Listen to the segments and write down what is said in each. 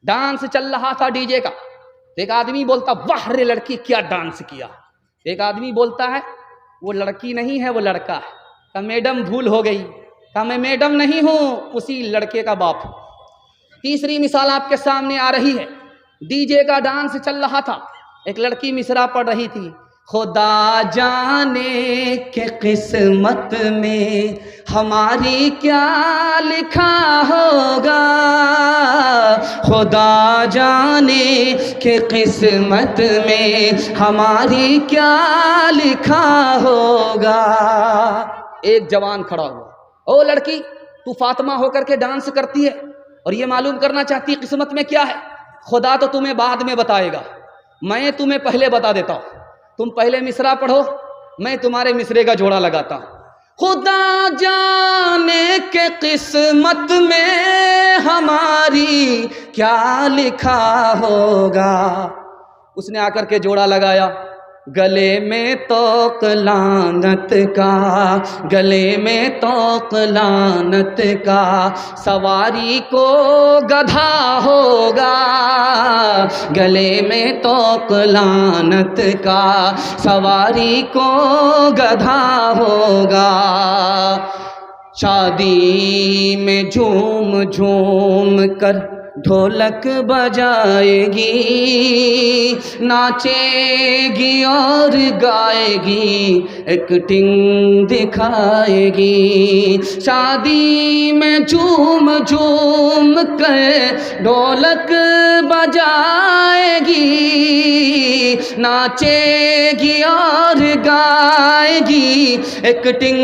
Dance چل رہا تھا ڈی جے کا، ایک آدمی بولتا واہ رے لڑکی کیا ڈانس کیا، ایک آدمی بولتا ہے وہ لڑکی نہیں ہے وہ لڑکا ہے، کہا میڈم بھول ہو گئی، کہا میں میڈم نہیں ہوں اسی لڑکے کا باپ۔ تیسری مثال آپ کے سامنے آ رہی ہے، ڈی جے کا ڈانس چل رہا تھا، ایک لڑکی مصرع پڑھ رہی تھی، خدا جانے کہ قسمت میں ہماری کیا لکھا ہوگا، خدا جانے کہ قسمت میں ہماری کیا لکھا ہوگا۔ ایک جوان کھڑا ہوا، او لڑکی تو فاطمہ ہو کر کے ڈانس کرتی ہے اور یہ معلوم کرنا چاہتی قسمت میں کیا ہے، خدا تو تمہیں بعد میں بتائے گا، میں تمہیں پہلے بتا دیتا ہوں، تم پہلے مصرع پڑھو میں تمہارے مصرے کا جوڑا لگاتا ہوں۔ خدا جانے کہ قسمت میں ہماری کیا لکھا ہوگا۔ اس نے آ کر کے جوڑا لگایا، گلے میں توق لعنت کا، گلے میں توق لعنت کا، سواری کو گدھا ہوگا، گلے میں توق لعنت کا، سواری کو گدھا ہوگا۔ شادی میں جھوم جھوم کر ڈھولک بجائے گی، ناچے گی اور گائے گی، ایکٹنگ دکھائے گی۔ شادی میں جھوم جھوم کر ڈھولک بجائے گی، ناچے گی اور گائے گی، ایکٹنگ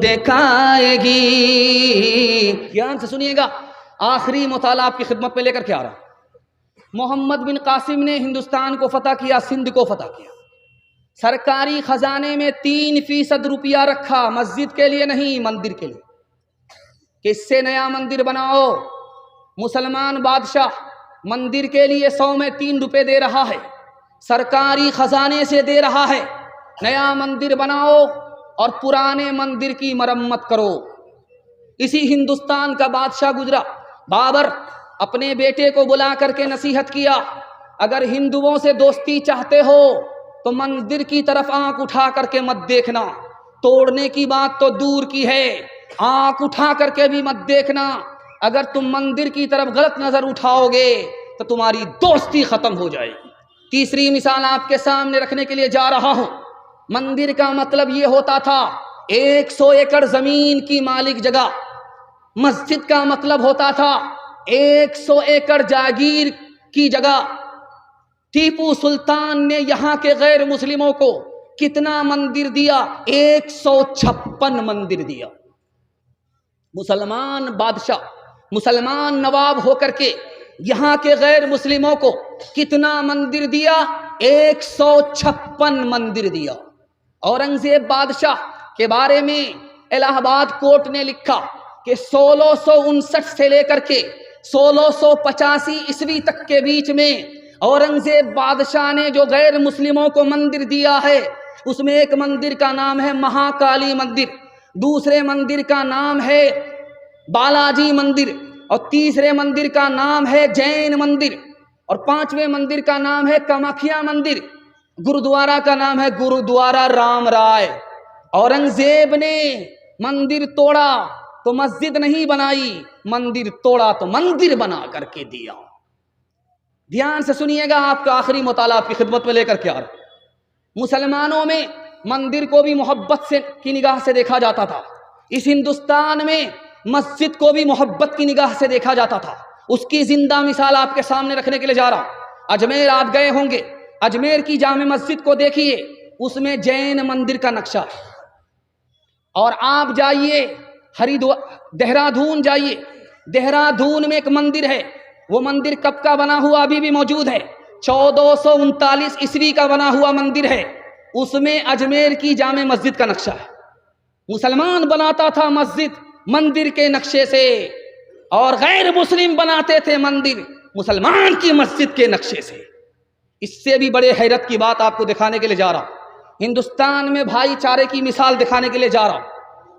دکھائے گی۔ دھیان سے سنیے گا، آخری مطالعہ آپ کی خدمت میں لے کر کے آ رہا ہوں۔ محمد بن قاسم نے ہندوستان کو فتح کیا، سندھ کو فتح کیا، سرکاری خزانے میں 3% روپیہ رکھا، مسجد کے لیے نہیں مندر کے لیے، کہ اس سے نیا مندر بناؤ۔ مسلمان بادشاہ مندر کے لیے 100 میں 3 روپے دے رہا ہے، سرکاری خزانے سے دے رہا ہے، نیا مندر بناؤ اور پرانے مندر کی مرمت کرو۔ اسی ہندوستان کا بادشاہ گزرا بابر، اپنے بیٹے کو بلا کر کے نصیحت کیا، اگر ہندوؤں سے دوستی چاہتے ہو تو مندر کی طرف آنکھ اٹھا کر کے مت دیکھنا، توڑنے کی بات تو دور کی ہے، آنکھ اٹھا کر کے بھی مت دیکھنا، اگر تم مندر کی طرف غلط نظر اٹھاؤ گے تو تمہاری دوستی ختم ہو جائے گی۔ تیسری مثال آپ کے سامنے رکھنے کے لیے جا رہا ہوں۔ مندر کا مطلب یہ ہوتا تھا 100 ایکڑ زمین کی مالک جگہ، مسجد کا مطلب ہوتا تھا 100 ایکڑ جاگیر کی جگہ۔ ٹیپو سلطان نے یہاں کے غیر مسلموں کو کتنا مندر دیا؟ 156 مندر دیا۔ مسلمان بادشاہ، مسلمان نواب ہو کر کے یہاں کے غیر مسلموں کو کتنا مندر دیا؟ 156 مندر دیا۔ اورنگزیب بادشاہ کے بارے میں الہ آباد کورٹ نے لکھا کہ 1659 سے لے کر کے 1685 عیسوی تک کے بیچ میں اورنگزیب بادشاہ نے جو غیر مسلموں کو مندر دیا ہے، اس میں ایک مندر کا نام ہے مہاکالی مندر، دوسرے مندر کا نام ہے بالاجی مندر، اور تیسرے مندر کا نام ہے جین مندر، اور 5ویں مندر کا نام ہے کامکھیا مندر، گرودوارا کا نام ہے گرودوارا رام رائے۔ اورنگزیب نے مندر توڑا تو مسجد نہیں بنائی، مندر توڑا تو مندر بنا کر کے دیا۔ دھیان سے سنیے گا، آپ کا آخری مطالعہ آپ کی خدمت میں لے کر کے آ رہا ہوں۔ مسلمانوں میں مندر کو بھی محبت سے کی نگاہ سے دیکھا جاتا تھا، اس ہندوستان میں مسجد کو بھی محبت کی نگاہ سے دیکھا جاتا تھا۔ اس کی زندہ مثال آپ کے سامنے رکھنے کے لیے جا رہا ہوں۔ اجمیر آپ گئے ہوں گے، اجمیر کی جامع مسجد کو دیکھیے، اس میں جین مندر کا نقشہ ہے۔ اور آپ جائیے دہرادون جائیے، دہرادون میں ایک مندر ہے، وہ مندر کب کا بنا ہوا ابھی بھی موجود ہے، 1439 عیسوی کا بنا ہوا مندر ہے، اس میں اجمیر کی جامع مسجد کا نقشہ ہے۔ مسلمان بناتا تھا مسجد مندر کے نقشے سے، اور غیر مسلم بناتے تھے مندر مسلمان کی مسجد کے نقشے سے۔ اس سے بھی بڑے حیرت کی بات آپ کو دکھانے کے لیے جا رہا ہوں۔ ہندوستان میں بھائی چارے کی مثال دکھانے کے لیے جا رہا ہوں۔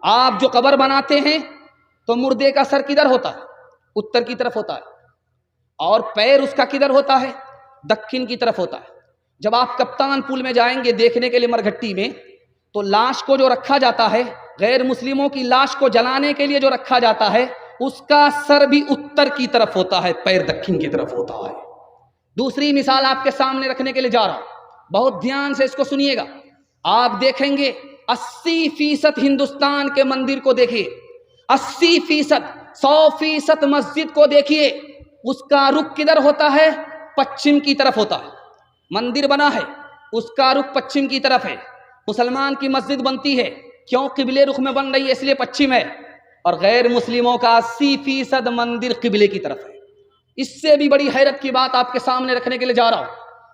آپ جو قبر بناتے ہیں تو مردے کا سر کدھر ہوتا ہے؟ اتر کی طرف ہوتا ہے، اور پیر اس کا کدھر ہوتا ہے؟ دکن کی طرف ہوتا ہے۔ جب آپ کپتان پل میں جائیں گے دیکھنے کے لیے مرگھٹی میں، تو لاش کو جو رکھا جاتا ہے، غیر مسلموں کی لاش کو جلانے کے لیے جو رکھا جاتا ہے، اس کا سر بھی اتر کی طرف ہوتا ہے، پیر دکن کی طرف ہوتا ہے۔ دوسری مثال آپ کے سامنے رکھنے کے لیے جا رہا ہوں، بہت دھیان سے اس کو سنیے گا۔ آپ دیکھیں گے 80% ہندوستان کے مندر کو دیکھیے، 80%، 100% مسجد کو دیکھیے، اس کا رخ کدھر ہوتا ہے؟ پچھم کی طرف ہوتا ہے۔ مندر بنا ہے، اس کا رخ پچھم کی طرف ہے۔ مسلمان کی مسجد بنتی ہے، کیوں؟ قبلے رخ میں بن رہی ہے، اس لیے پچھم ہے۔ اور غیر مسلموں کا 80% مندر قبلے کی طرف ہے۔ اس سے بھی بڑی حیرت کی بات آپ کے سامنے رکھنے کے لیے جا رہا ہوں۔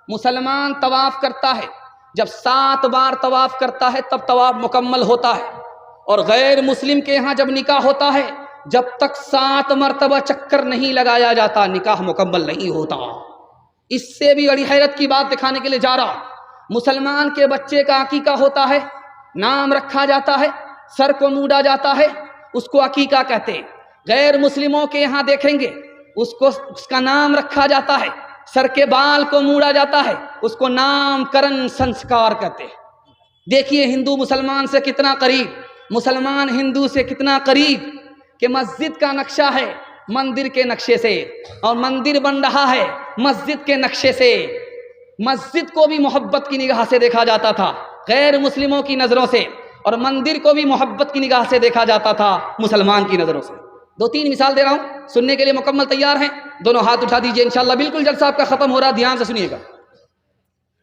مسلمان طواف کرتا ہے، جب 7 بار طواف کرتا ہے تب طواف مکمل ہوتا ہے، اور غیر مسلم کے یہاں جب نکاح ہوتا ہے، جب تک 7 مرتبہ چکر نہیں لگایا جاتا نکاح مکمل نہیں ہوتا۔ اس سے بھی بڑی حیرت کی بات دکھانے کے لیے جا رہا ہوں۔ مسلمان کے بچے کا عقیقہ ہوتا ہے، نام رکھا جاتا ہے، سر کو مونڈا جاتا ہے، اس کو عقیقہ کہتے ہیں۔ غیر مسلموں کے یہاں دیکھیں گے اس کا نام رکھا جاتا ہے، سر کے بال کو موڑا جاتا ہے، اس کو نام کرن سنسکار کہتے ہیں۔ دیکھیے ہندو مسلمان سے کتنا قریب، مسلمان ہندو سے کتنا قریب، کہ مسجد کا نقشہ ہے مندر کے نقشے سے، اور مندر بن رہا ہے مسجد کے نقشے سے۔ مسجد کو بھی محبت کی نگاہ سے دیکھا جاتا تھا غیر مسلموں کی نظروں سے، اور مندر کو بھی محبت کی نگاہ سے دیکھا جاتا تھا مسلمان کی نظروں سے۔ 2-3 مثال دے رہا ہوں، سننے کے لیے مکمل تیار ہیں؟ دونوں ہاتھ اٹھا دیجئے، انشاءاللہ بالکل جلسہ آپ کا ختم ہو رہا، دھیان سے سنیے گا۔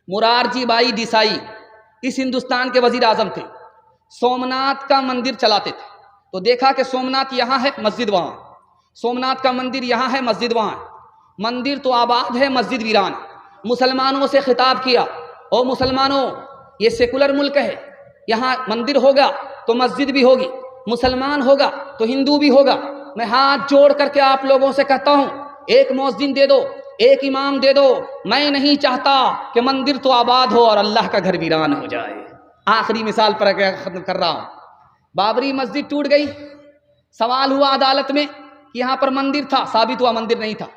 مورارجی بھائی دیسائی اس ہندوستان کے وزیر اعظم تھے، سومناتھ کا مندر چلاتے تھے۔ تو دیکھا کہ سومناتھ یہاں ہے، مسجد وہاں، سومناتھ کا مندر یہاں ہے، مسجد وہاں۔ مندر تو آباد ہے، مسجد ویران۔ مسلمانوں سے خطاب کیا، او مسلمانوں، یہ سیکولر ملک ہے، یہاں مندر ہوگا تو مسجد بھی ہوگی، مسلمان ہوگا تو ہندو بھی ہوگا۔ میں ہاتھ جوڑ کر کے آپ لوگوں سے کہتا ہوں، ایک مؤذن دے دو، ایک امام دے دو، میں نہیں چاہتا کہ مندر تو آباد ہو اور اللہ کا گھر ویران ہو جائے۔ آخری مثال پر ختم کر رہا ہوں۔ بابری مسجد ٹوٹ گئی، سوال ہوا عدالت میں کہ یہاں پر مندر تھا، ثابت ہوا مندر نہیں تھا۔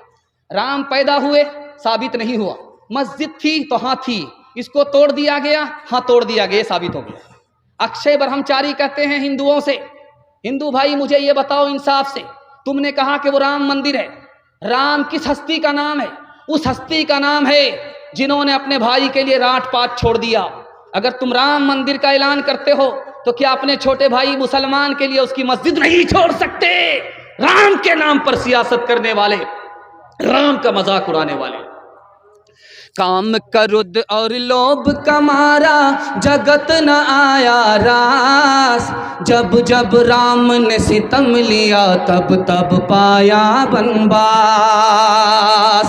رام پیدا ہوئے، ثابت نہیں ہوا۔ مسجد تھی تو ہاں تھی، اس کو توڑ دیا گیا، ہاں توڑ دیا گیا، ثابت ہو گیا۔ اکشے برہمچاری کہتے ہیں ہندوؤں سے، ہندو بھائی مجھے یہ بتاؤ انصاف سے، تم نے کہا کہ وہ رام مندر ہے، رام کس ہستی کا نام ہے؟ اس ہستی کا نام ہے جنہوں نے اپنے بھائی کے لیے راٹ پات چھوڑ دیا۔ اگر تم رام مندر کا اعلان کرتے ہو تو کیا اپنے چھوٹے بھائی مسلمان کے لیے اس کی مسجد نہیں چھوڑ سکتے؟ رام کے نام پر سیاست کرنے والے، رام کا مذاق اڑانے والے۔ کام کرد اور لوب کمارا جگت نہ آیا راس، جب جب رام نے ستم لیا تب تب پایا بنواس۔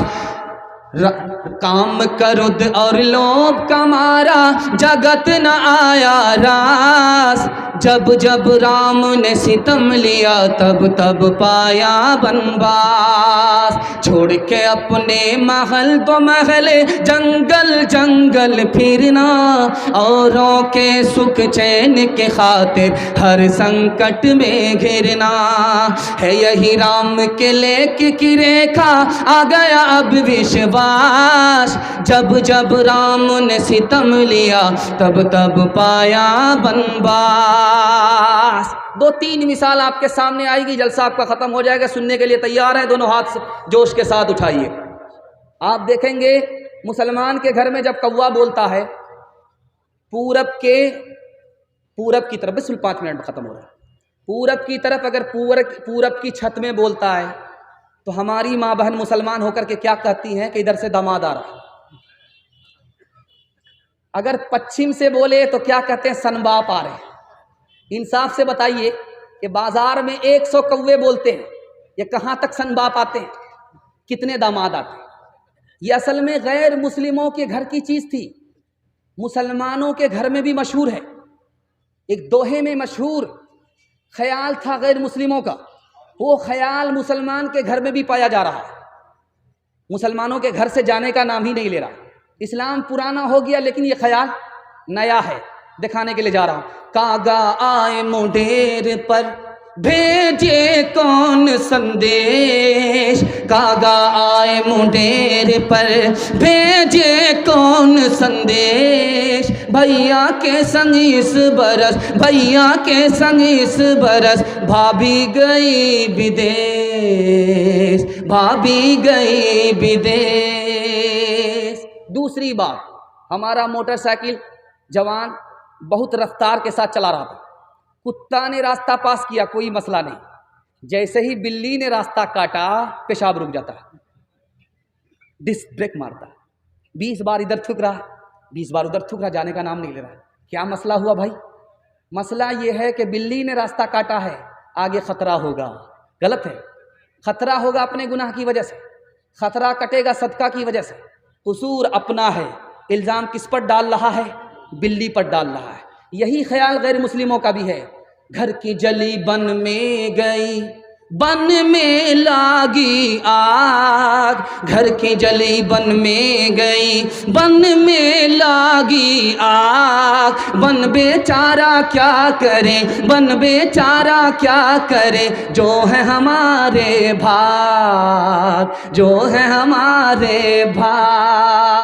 کام کرد اور لوب کمارا جگت نہ آیا راس، جب جب رام نے ستم لیا تب تب پایا بنواس۔ چھوڑ کے اپنے محل تو محل، جنگل جنگل پھرنا، اوروں کے سکھ چین کے خاطر ہر سنکٹ میں گھرنا ہے۔ یہی رام کے لیک کی ریکھا آ گیا اب وشواس، جب جب رام نے ستم لیا تب تب پایا بنواس۔ 2-3 مثال آپ کے سامنے آئے گی، جلسہ آپ کا ختم ہو جائے گا۔ سننے کے لیے تیار ہیں؟ دونوں ہاتھ جوش کے ساتھ اٹھائیے۔ آپ دیکھیں گے مسلمان کے گھر میں جب کوا بولتا ہے پورب کی طرف، بس 5 منٹ میں ختم ہو رہا ہے، پورب کی طرف، اگر پورب کی چھت میں بولتا ہے تو ہماری ماں بہن مسلمان ہو کر کے کیا کہتی ہیں کہ ادھر سے داماد آ رہا ہے۔ اگر پچھم سے بولے تو کیا کہتے ہیں؟ سن باپ آ رہے ہیں۔ انصاف سے بتائیے کہ بازار میں 100 کوے بولتے ہیں، یہ کہاں تک سن باپ آتے ہیں؟ کتنے داماد آتے ہیں؟ یہ اصل میں غیر مسلموں کے گھر کی چیز تھی، مسلمانوں کے گھر میں بھی مشہور ہے۔ ایک دوہے میں مشہور خیال تھا غیر مسلموں کا، وہ خیال مسلمان کے گھر میں بھی پایا جا رہا ہے، مسلمانوں کے گھر سے جانے کا نام ہی نہیں لے رہا۔ اسلام پرانا ہو گیا لیکن یہ خیال نیا ہے، دکھانے کے لیے جا رہا ہوں۔ کاغا آئے مڈیر پر بھیجے کون سندیش، کاغا آئے منڈیر پر بھیجے کون سندیش، بھیا کے سنگ اس برس، بھیا کے سنگ اس برس، بھابھی گئی بدیش، بھابھی گئی بدیش۔ دوسری بات، ہمارا موٹر سائیکل جوان بہت رفتار کے ساتھ چلا رہا تھا، کتا نے راستہ پاس کیا، کوئی مسئلہ نہیں، جیسے ہی بلی نے راستہ کاٹا پیشاب رک جاتا ہے، ڈسک بریک مارتا ہے، 20 بار ادھر تھک رہا، 20 بار ادھر تھک رہا، جانے کا نام نہیں لے رہا۔ کیا مسئلہ ہوا بھائی؟ مسئلہ یہ ہے کہ بلی نے راستہ کاٹا ہے، آگے خطرہ ہوگا، غلط ہے، خطرہ ہوگا اپنے گناہ کی وجہ سے، خطرہ کٹے گا صدقہ کی وجہ سے، قصور اپنا ہے، الزام کس پر ڈال رہا ہے؟ بلی پر ڈال رہا ہے۔ یہی خیال غیر مسلموں کا بھی ہے، گھر کی جلی بن میں گئی، بن میں لاگی آگ، گھر کی جلی بن میں گئی، بن میں لاگی آگ، بن بیچارہ کیا کرے، بن بیچارہ کیا کرے، جو ہے ہمارے بھاگ، جو ہے ہمارے بھاگ۔